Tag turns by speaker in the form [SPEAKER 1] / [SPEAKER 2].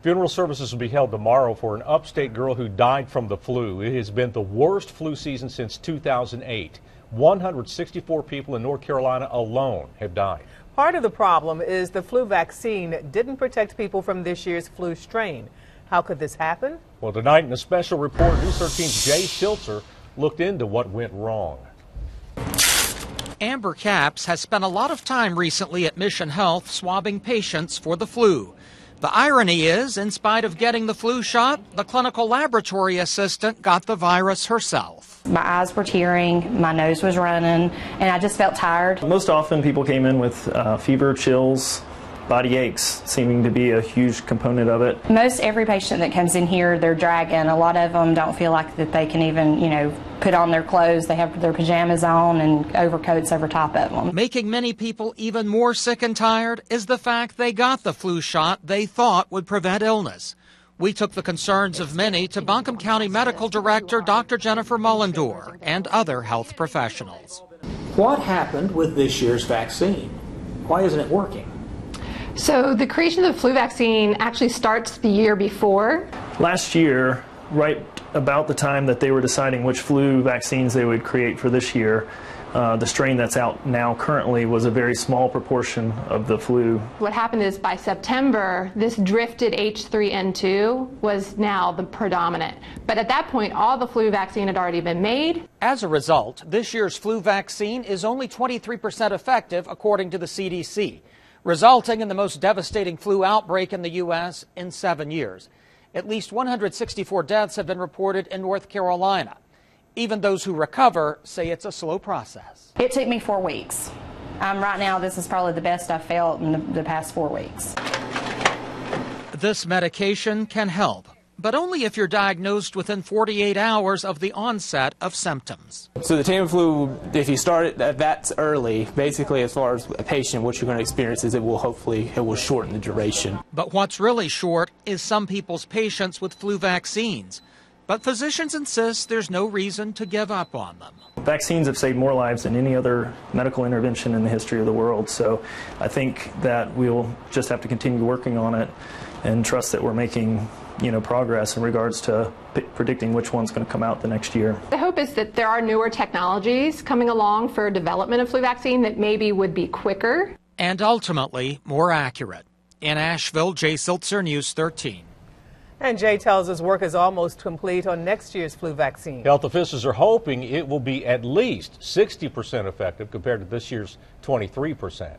[SPEAKER 1] Funeral services will be held tomorrow for an upstate girl who died from the flu. It has been the worst flu season since 2008. 164 people in North Carolina alone have died.
[SPEAKER 2] Part of the problem is the flu vaccine didn't protect people from this year's flu strain. How could this happen? Well, tonight in a special report, News 13's Jay Schiltzer looked into what went wrong.
[SPEAKER 3] Amber Capps has spent a lot of time recently at Mission Health swabbing patients for the flu. The irony is, in spite of getting the flu shot, the clinical laboratory assistant got the virus herself.
[SPEAKER 4] My eyes were tearing, my nose was running, and I just felt tired.
[SPEAKER 5] Most often people came in with fever, chills, body aches seeming to be a huge component of it.
[SPEAKER 4] Most every patient that comes in here, they're dragging. A lot of them don't feel like that they can even, put on their clothes. They have their pajamas on and overcoats over top of them.
[SPEAKER 3] Making many people even more sick and tired is the fact they got the flu shot they thought would prevent illness. We took the concerns of many to Buncombe County Medical Director Dr. Jennifer Mullendore and other health professionals.
[SPEAKER 6] What happened with this year's vaccine? Why isn't it working?
[SPEAKER 7] So the creation of the flu vaccine actually starts the year before.
[SPEAKER 5] Last year, right about the time that they were deciding which flu vaccines they would create for this year, the strain that's out now currently was a very small proportion of the flu.
[SPEAKER 7] What happened is by September, this drifted H3N2 was now the predominant. But at that point, all the flu vaccine had already been made.
[SPEAKER 3] As a result, this year's flu vaccine is only 23% effective, according to the CDC, resulting in the most devastating flu outbreak in the U.S. in 7 years. At least 164 deaths have been reported in North Carolina. Even those who recover say it's a slow process.
[SPEAKER 4] It took me 4 weeks. Right now, this is probably the best I've felt in the past 4 weeks.
[SPEAKER 3] This medication can help, but only if you're diagnosed within 48 hours of the onset of symptoms.
[SPEAKER 8] So the Tamiflu, if you start it that early, basically as far as a patient, what you're going to experience is it will shorten the duration.
[SPEAKER 3] But what's really short is some people's patience with flu vaccines. But physicians insist there's no reason to give up on them.
[SPEAKER 5] Vaccines have saved more lives than any other medical intervention in the history of the world, so I think that we'll just have to continue working on it and trust that we're making progress in regards to predicting which one's going to come out the next year.
[SPEAKER 7] The hope is that there are newer technologies coming along for development of flu vaccine that maybe would be quicker.
[SPEAKER 3] And ultimately more accurate. In Asheville, Jay Schiltzer, News 13.
[SPEAKER 2] And Jay tells us work is almost complete on next year's flu vaccine.
[SPEAKER 1] Health officials are hoping it will be at least 60% effective compared to this year's 23%.